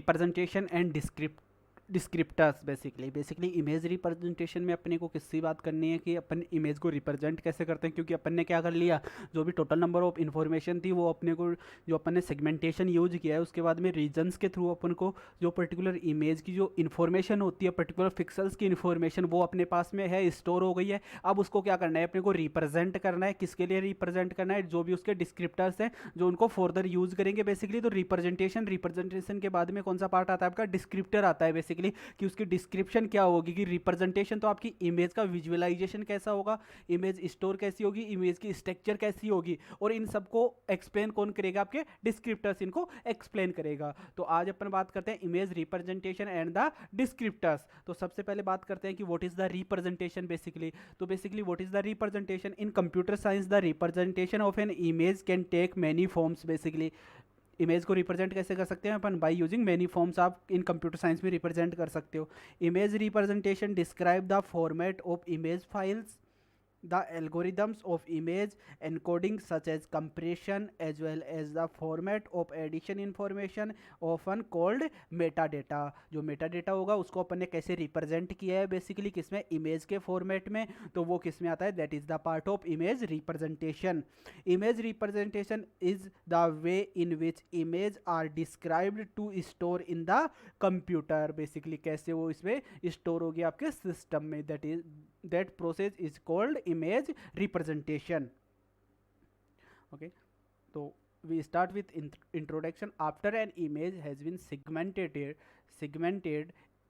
Representation and descriptors. Basically image representation में अपने को किससे बात करनी है कि अपन इमेज को रिप्रेजेंट कैसे करते हैं, क्योंकि अपन ने क्या कर लिया, जो भी टोटल नंबर ऑफ इन्फॉर्मेशन थी वो अपने को, जो अपन ने सेगमेंटेशन यूज किया है उसके बाद में रीजन्स के थ्रू अपन को जो पर्टिकुलर इमेज की जो इन्फॉर्मेशन होती है, पर्टिकुलर पिक्सल्स की इन्फॉर्मेशन वो अपने पास में है, स्टोर हो गई है। अब उसको क्या करना है, अपने को रिप्रेजेंट करना है। किसके लिए रिप्रेजेंट करना है, जो भी उसके डिस्क्रिप्टर्स हैं जो उनको फर्दर यूज करेंगे बेसिकली। तो रिप्रेजेंटेशन के बाद में कौन सा पार्ट आता है आपका, डिस्क्रिप्टर आता है बेसिकली, कि उसकी डिस्क्रिप्शन क्या होगी। कि रिप्रेजेंटेशन तो आपकी इमेज का विजुअलाइजेशन कैसा होगा, इमेज स्टोर कैसी होगी, इमेज की स्ट्रक्चर कैसी होगी, और इन सबको एक्सप्लेन कौन करेगा, आपके डिस्क्रिप्टर्स इनको एक्सप्लेन करेगा। तो आज अपन बात करते हैं image representation and the descriptors. तो सबसे पहले बात करते हैं कि what is the representation basically. तो basically what is the representation in computer science, the representation of an image can take many forms. Basically image को रिप्रेजेंट कैसे कर सकते हैं अपन, बाय यूजिंग मैनी फॉर्म्स। आप इन कंप्यूटर साइंस में represent कर सकते हो। Image representation describe the format of image files, the algorithms of image encoding such as compression as well as the format of addition information often called metadata। जो metadata होगा उसको अपन ने कैसे represent किया है बेसिकली, किसमें, इमेज के format में, तो वो किसमें आता है, that is the part of image representation. Image representation is the way in which image are described to store in the computer. Basically कैसे वो इसमें स्टोर होगी आपके सिस्टम में, that process is called image representation। okay, so we start with introduction। after an image has been segmented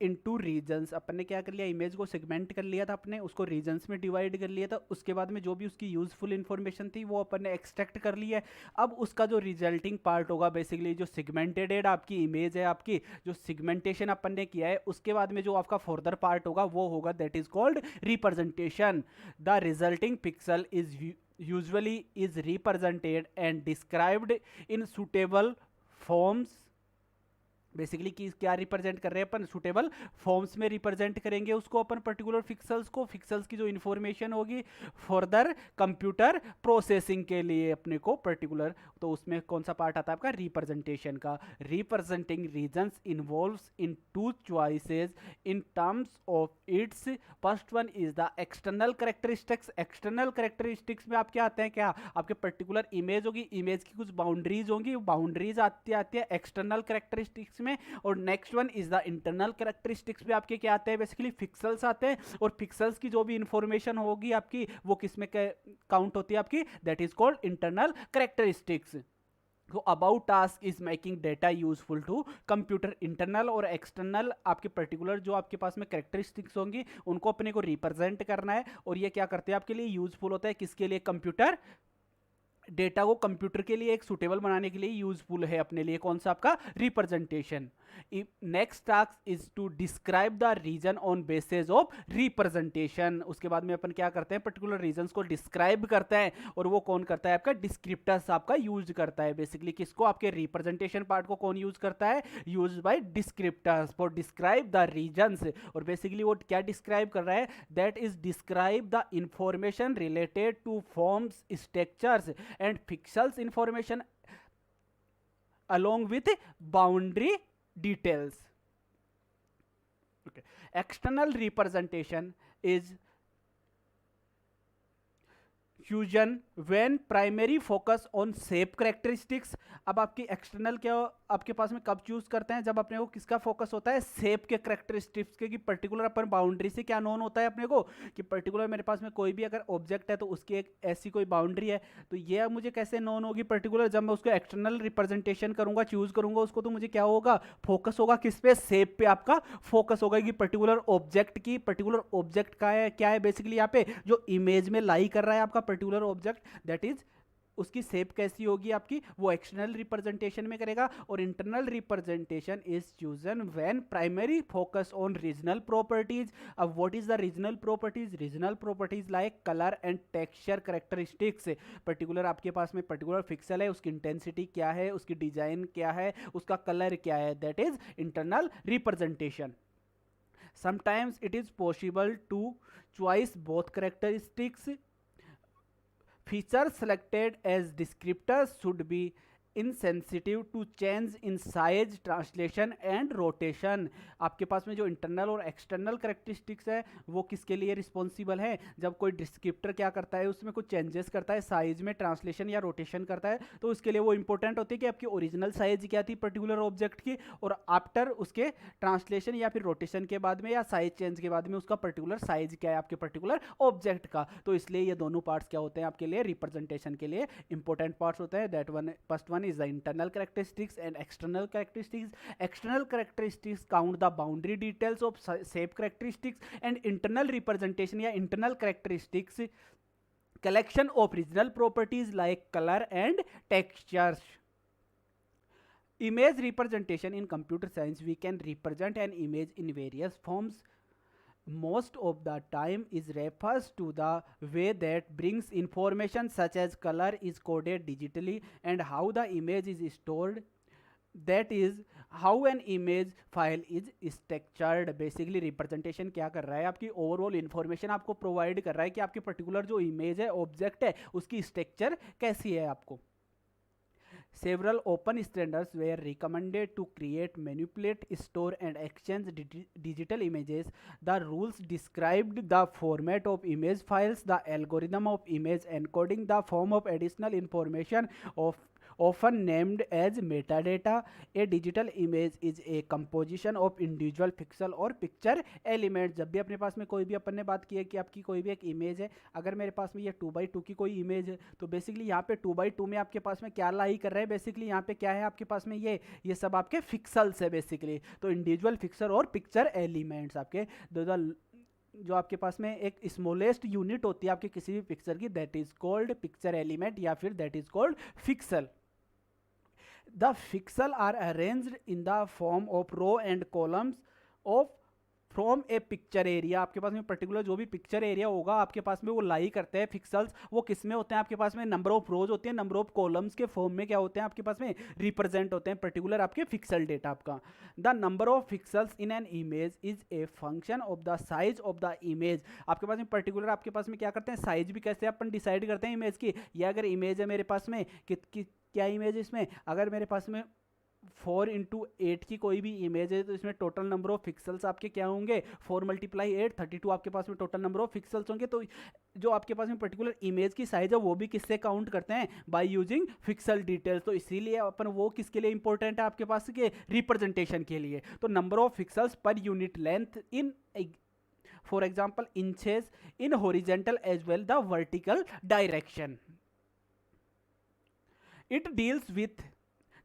into regions। अपन ने क्या कर लिया, इमेज को सेगमेंट कर लिया था अपने, उसको रीजन्स में डिवाइड कर लिया था। उसके बाद में जो भी उसकी यूजफुल इंफॉर्मेशन थी वो अपन ने एक्सट्रैक्ट कर लिया है। अब उसका जो रिजल्टिंग पार्ट होगा बेसिकली, जो सेगमेंटेड आपकी इमेज है, आपकी जो सेगमेंटेशन अपन ने किया है, उसके बाद में जो आपका फर्दर पार्ट होगा वो होगा that is called representation. The resulting pixel is usually is represented and described in suitable forms। Basically कि क्या रिप्रेजेंट कर रहे हैं अपन, सुटेबल फॉर्म्स में रिप्रेजेंट करेंगे उसको अपन, पर्टिकुलर पिक्सल्स को, पिक्सल्स की जो इन्फॉर्मेशन होगी फर्दर कंप्यूटर प्रोसेसिंग के लिए अपने को पर्टिकुलर। तो उसमें कौन सा पार्ट आता है आपका, रिप्रेजेंटेशन का। Representing regions involves in two choices in terms of its. First one is the external characteristics. External characteristics में आप क्या आते हैं, क्या आपके पर्टिकुलर इमेज होगी, इमेज की कुछ बाउंड्रीज होंगी, बाउंड्रीज आती है एक्सटर्नल कैरेक्टरिस्टिक्स में। और next one is the internal characteristics में आपके क्या आते हैं, बेसिकली पिक्सल्स आते हैं। और पिक्सल्स की जो भी इंफॉर्मेशन होगी आपकी वो किसमें काउंट होती है आपकी, that is called internal characteristics. तो about task is making data useful to computer. Internal और एक्सटर्नल आपके पर्टिकुलर जो आपके पास में कैरेक्टरिस्टिक्स होंगी उनको अपने को रिप्रेजेंट करना है, और ये क्या करते हैं आपके लिए यूजफुल होता है, किसके लिए, कंप्यूटर डेटा को कंप्यूटर के लिए एक सुटेबल बनाने के लिए यूजफुल है अपने लिए, कौन सा आपका, representation. Next task is to describe the region on basis of representation. उसके बाद में अपन क्या करते हैं, पर्टिकुलर रीजंस को डिस्क्राइब करते हैं, और वो कौन करता है आपका, डिस्क्रिप्टर्स आपका यूज करता है बेसिकली। किसको, आपके रिप्रेजेंटेशन पार्ट को कौन यूज करता है, use by descriptors for describe the regions. और बेसिकली वो क्या डिस्क्राइब कर रहा है, that is describe the information related to forms, structures and pixels information along with boundary details। okay, external representation is fusion when primary focus on shape characteristics. अब आपकी external क्या आपके पास में कब चूज करते हैं, जब अपने को किसका फोकस होता है, शेप के कैरेक्टरिस्टिक्स के, कि पर्टिकुलर अपन बाउंड्री से क्या नोन होता है अपने को, कि पर्टिकुलर मेरे पास में कोई भी अगर ऑब्जेक्ट है तो उसकी एक ऐसी कोई बाउंड्री है, तो ये अब मुझे कैसे नोन होगी पर्टिकुलर, जब मैं उसको एक्सटर्नल रिप्रेजेंटेशन करूंगा, चूज करूंगा उसको, तो मुझे क्या होगा, फोकस होगा किस पे, शेप पे आपका फोकस होगा, कि पर्टिकुलर ऑब्जेक्ट की, पर्टिकुलर ऑब्जेक्ट का है क्या है बेसिकली यहाँ पे, जो इमेज में लाई कर रहा है आपका पर्टिकुलर ऑब्जेक्ट, दैट इज उसकी शेप कैसी होगी आपकी, वो एक्सटर्नल रिप्रेजेंटेशन में करेगा। और internal representation is chosen when primary focus on regional properties. अब what is the regional properties, regional properties like colour and texture characteristics. Particular आपके पास में पर्टिकुलर पिक्सल है, उसकी इंटेंसिटी क्या है, उसकी डिजाइन क्या है, उसका कलर क्या है, that is internal representation. Sometimes it is possible to choose both characteristics। Features selected as descriptors should be insensitive to change in size, translation and rotation. आपके पास में जो इंटरनल और एक्सटर्नल करेक्टरिस्टिक्स है वो किसके लिए रिस्पॉन्सिबल है? जब कोई डिस्क्रिप्टर क्या करता है, उसमें कुछ चेंजेस करता है, साइज में ट्रांसलेशन या रोटेशन करता है, तो उसके लिए वो इंपॉर्टेंट होती है कि आपकी ओरिजिनल साइज क्या थी पर्टिकुलर ऑब्जेक्ट की, और आफ्टर उसके ट्रांसलेशन या फिर रोटेशन के बाद में या साइज चेंज के बाद में उसका पर्टिकुलर साइज क्या है आपके पर्टिकुलर ऑब्जेक्ट का। तो इसलिए ये दोनों पार्ट्स क्या होते हैं आपके लिए रिप्रेजेंटेशन के लिए इंपॉर्टेंट पार्ट्स होते हैं। That one, first one is the internal characteristics and external characteristics. External characteristics count the boundary details of shape characteristics, and internal representation या internal characteristics collection of regional properties like color and textures. Image representation in computer science, we can represent an image in various forms. Most of the time is refers to the way that brings information such as color is coded digitally and how the image is stored, that is how an image file is structured. Basically representation क्या कर रहा है, आपकी overall information आपको provide कर रहा है कि आपकी पर्टिकुलर जो इमेज है, ऑब्जेक्ट है, उसकी स्ट्रक्चर कैसी है आपको। Several open standards were recommended to create, manipulate, store and exchange digital images. The rules described the format of image files, the algorithm of image encoding, the form of additional information of often named as metadata. A digital image is a composition of individual pixel और picture element. जब भी अपने पास में कोई भी अपन ने बात की है कि आपकी कोई भी एक इमेज है, अगर मेरे पास में ये 2x2 की कोई इमेज है, तो बेसिकली यहाँ पे 2x2 में आपके पास में क्या लाई कर रहे हैं, बेसिकली यहाँ पे क्या है आपके पास में ये सब आपके पिक्सल्स है बेसिकली। तो इंडिविजुअल पिक्सल और पिक्चर एलिमेंट्स आपके जो आपके पास में एक स्मॉलेस्ट यूनिट होती है आपके किसी भी पिक्चर की, that is called picture element या फिर that is called pixel. The pixels are arranged in the form of row and columns of from A picture area. आपके पास में पर्टिकुलर जो भी पिक्चर एरिया होगा आपके पास में वो लाई करते हैं पिक्सल्स। वो किस में होते हैं आपके पास में, नंबर ऑफ रोज होते हैं, नंबर ऑफ कॉलम्स के फॉर्म में क्या होते हैं आपके पास में रिप्रेजेंट होते हैं पर्टिकुलर आपके पिक्सल डेटा आपका। The number of pixels in an image is a function of the size of the image. आपके पास में पर्टिकुलर आपके पास में क्या करते हैं, साइज भी कैसे अपन डिसाइड करते हैं इमेज की। या अगर इमेज है मेरे पास में क्या इमेज है इसमें, अगर मेरे पास में 4x8 की कोई भी इमेज है तो इसमें टोटल नंबर ऑफ पिक्सल्स आपके क्या होंगे, 4 × 8 32 आपके पास में टोटल नंबर ऑफ पिक्सल्स होंगे। तो जो आपके पास में पर्टिकुलर इमेज की साइज है वो भी किससे काउंट करते हैं, बाय यूजिंग पिक्सल डिटेल्स। तो इसीलिए अपन वो किसके लिए इंपॉर्टेंट है आपके पास के रिप्रेजेंटेशन के लिए। तो number of pixels per unit length in for example inches in horizontal as well the vertical direction. It deals with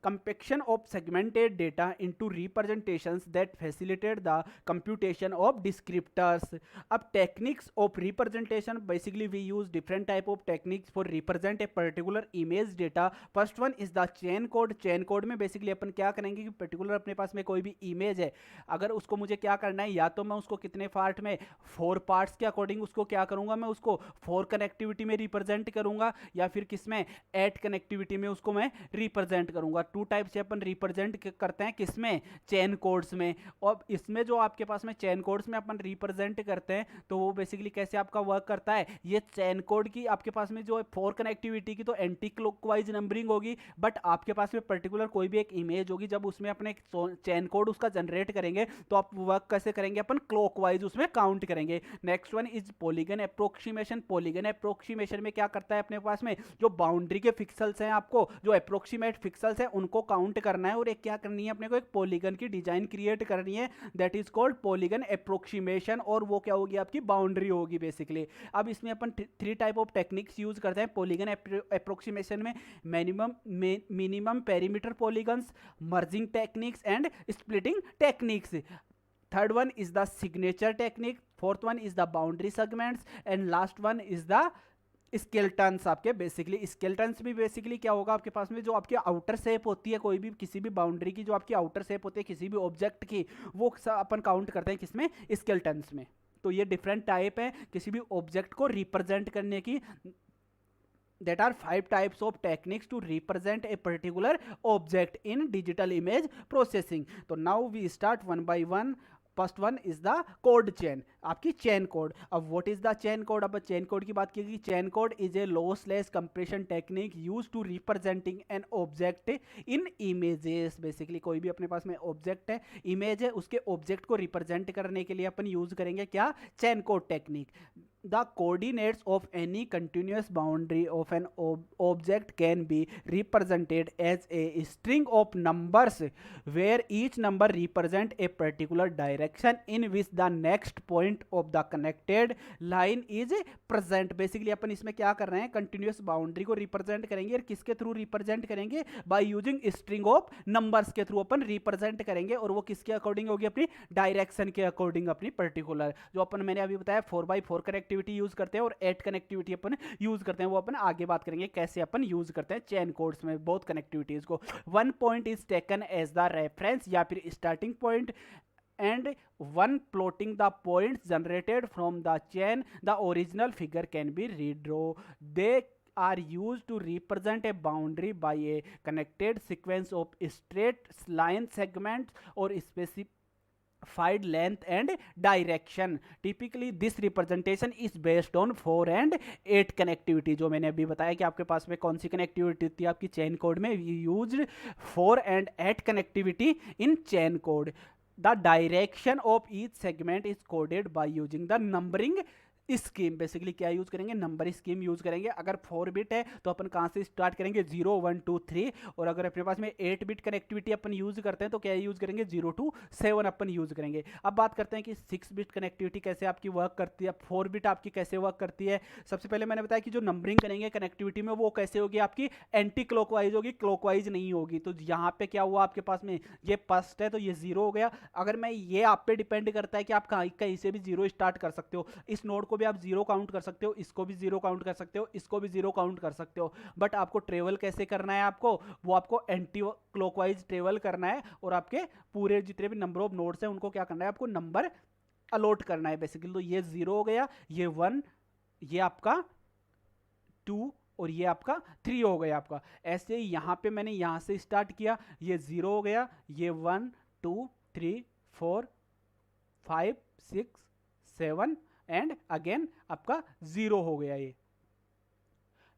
compaction of segmented data into representations that facilitate the computation of descriptors. अब techniques of representation, basically we use different type of techniques for represent a particular image data. First one is the chain code. chain code में basically अपन क्या करेंगे कि particular अपने पास में कोई भी image है, अगर उसको मुझे क्या करना है, या तो मैं उसको कितने पार्ट में 4 पार्ट्स के अकॉर्डिंग उसको क्या करूंगा, मैं उसको 4 कनेक्टिविटी में रिप्रेजेंट करूंगा, या फिर किस में 8 कनेक्टिविटी में उसको मैं रिप्रेजेंट करूंगा। 2 टाइप से अपन रिप्रेजेंट करते हैं, किसमें, चेन कोड्स में। और इसमें जो आपके पास में चेन कोड्स में अपन रिप्रेजेंट करते हैं तो वो बेसिकली कैसे आपका वर्क करता है, ये चेन कोड की आपके पास में जो 4 कनेक्टिविटी की तो एंटी क्लॉकवाइज नंबरिंग होगी, बट आपके पास में पर्टिकुलर कोई भी एक इमेज होगी, जब उसमें अपने चेन कोड उसका जनरेट करेंगे तो आप वर्क कैसे करेंगे, अपन क्लॉकवाइज उसमें काउंट करेंगे। Next one is polygon approximation. Polygon approximation में क्या करता है अपने पास में, जो बाउंड्री के पिक्सल्स हैं, आपको जो अप्रोक्सीमेट पिक्सल्स हैं उनको काउंट करना है और एक क्या करनी है अपने को, एक पॉलीगन की डिजाइन क्रिएट करनी है, that is called polygon approximation. और वो क्या होगी, आपकी बाउंड्री होगी बेसिकली। अब इसमें अपन 3 टाइप ऑफ टेक्निक्स यूज करते हैं पॉलीगन अप्रोक्सीमेशन में, minimum perimeter polygons, merging techniques and splitting techniques. Third one is the signature technique, fourth one is the boundary segments and last one is the skeletons. आपके basically skeletons भी basically क्या होगा आपके पास में, जो आपकी आउटर शेप होती है कोई भी किसी भी बाउंड्री की, जो आपकी आउटर शेप होती है किसी भी ऑब्जेक्ट की, वो अपन काउंट करते हैं किसमें, स्केलेटन्स में। तो ये डिफरेंट टाइप है किसी भी ऑब्जेक्ट को रिप्रेजेंट करने की। That are 5 types of techniques to represent a particular object in digital image processing. So now we start one by one first one is the code chain, आपकी chain code. अब what is the chain code? अब chain code की बात की, chain code is a lossless compression technique use to representing an object in images. Basically कोई भी अपने पास में ऑब्जेक्ट है, इमेज है, उसके ऑब्जेक्ट को रिप्रेजेंट करने के लिए अपन यूज करेंगे क्या? Chain code technique. The coordinates of any continuous boundary of an object can be represented as a string of numbers where each number represent a particular direction in which the next point of the connected line is present। Basically अपन इसमें क्या कर रहे हैं? Continuous boundary को represent करेंगे, और किसके थ्रू रिप्रेजेंट करेंगे? By using string of numbers के थ्रू अपन रिप्रेजेंट करेंगे, और वो किसके अकॉर्डिंग होगी? अपनी डायरेक्शन के अकॉर्डिंग, अपनी पर्टिकुलर जो अपन मैंने अभी बताया 4x4 कनेक्टिविटी यूज करते हैं और 8 कनेक्टिविटी अपन यूज करते हैं, वो अपन आगे बात करेंगे कैसे अपन यूज करते हैं चेन कोड्स में बहुत कनेक्टिविटीज को। One point is taken as the reference या फिर starting point and one plotting the points generated from the chain, the original figure can be redrawn. They are used to represent a boundary by a connected sequence of straight line segments or specified length and direction. Typically this representation is based on 4 and 8 connectivity। जो मैंने अभी बताया कि आपके पास में कौन सी connectivity थी आपकी चेन कोड में, used 4 and 8 connectivity in chain code. The direction of each segment is coded by using the numbering scheme. Basically क्या यूज करेंगे? नंबर स्कीम यूज करेंगे। अगर 4 बिट है तो अपन कहाँ से स्टार्ट करेंगे? 0 1 2 3, और अगर अपने पास में 8 बिट कनेक्टिविटी अपन यूज करते हैं तो क्या यूज करेंगे? 0 2 7 अपन यूज करेंगे। अब बात करते हैं कि 6 बिट कनेक्टिविटी कैसे आपकी वर्क करती है, 4 बिट आपकी कैसे वर्क करती है। सबसे पहले मैंने बताया कि जो नंबरिंग करेंगे कनेक्टिविटी में वो कैसे होगी? आपकी एंटी क्लॉकवाइज होगी, क्लॉकवाइज नहीं होगी। तो यहाँ पे क्या हुआ आपके पास में? ये फर्स्ट है तो ये 0 हो गया। अगर मैं ये आप पे डिपेंड करता है कि आप कहीं से भी 0 स्टार्ट कर सकते हो। इस नोड को भी आप 0 काउंट कर सकते हो, इसको भी 0 काउंट कर सकते हो, इसको भी 0 काउंट कर सकते हो। बट आपको ट्रेवल कैसे करना है? आपको वो आपको एंटी क्लॉकवाइज ट्रेवल करना है, और आपके पूरे जितने भी नंबर ऑफ नोड्स हैं उनको क्या करना है? आपको नंबर अलॉट करना है बेसिकली। तो ये 0 हो गया, ये 1, ये आपका 2 और ये आपका 3 हो गया आपका। ऐसे ही यहाँ पे मैंने यहाँ से स्टार्ट किया, ये 0 हो गया, ये 1 2 3 4 5 6 7 एंड अगेन आपका 0 हो गया।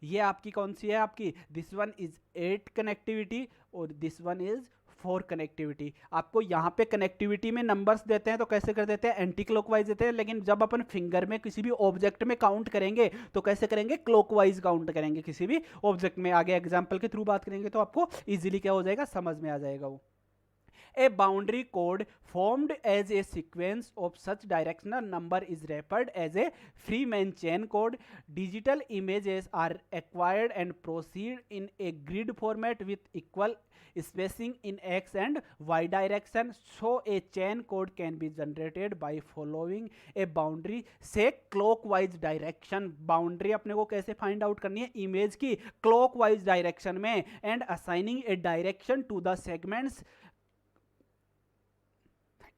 ये आपकी कौन सी है? आपकी दिस वन इज 8 कनेक्टिविटी और दिस वन इज 4 कनेक्टिविटी। आपको यहाँ पे कनेक्टिविटी में नंबर्स देते हैं तो कैसे कर देते हैं? एंटी क्लॉकवाइज देते हैं। लेकिन जब अपन फिंगर में किसी भी ऑब्जेक्ट में काउंट करेंगे तो कैसे करेंगे? क्लॉकवाइज काउंट करेंगे किसी भी ऑब्जेक्ट में। आगे एग्जाम्पल के थ्रू बात करेंगे तो आपको इजीली क्या हो जाएगा? समझ में आ जाएगा वो। A boundary code formed as a sequence of such directional number is referred as a Freeman chain code. Digital images are acquired and proceed in a grid format with equal spacing in x and y direction. So a chain code can be generated by following a boundary say clockwise direction। boundary अपने को कैसे find out करनी है? Image की clockwise direction में, and assigning a direction to the segments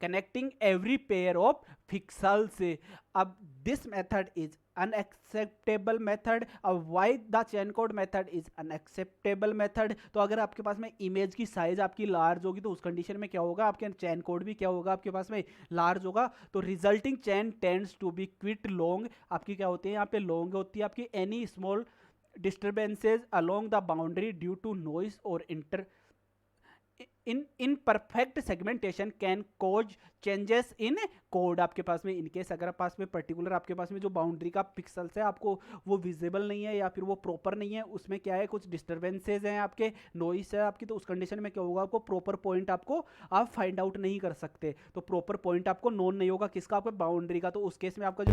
connecting every pair of pixels। अब this method is unacceptable method। अब why the chain code method is unacceptable method? तो अगर आपके पास में इमेज की साइज आपकी लार्ज होगी तो उस कंडीशन में क्या होगा? आपके चैन कोड भी क्या होगा? आपके पास में लार्ज होगा। तो resulting chain tends to be quite long. आपकी क्या होती है? यहाँ पे लॉन्ग होती है आपकी any small disturbances along the boundary due to noise और imperfect segmentation can cause changes in code. आपके पास में इनकेस अगर पास में पर्टिकुलर आपके पास में जो बाउंड्री का पिक्सल्स है आपको वो विजिबल नहीं है या फिर वो प्रॉपर नहीं है, उसमें क्या है? कुछ डिस्टर्बेंसेज हैं आपके, नॉइस है आपकी, तो उस कंडीशन में क्या होगा? आपको प्रॉपर पॉइंट आपको आप फाइंड आउट नहीं कर सकते। तो प्रॉपर पॉइंट आपको नोन नहीं होगा किसका? आपके बाउंड्री का। तो उस केस में आपका जो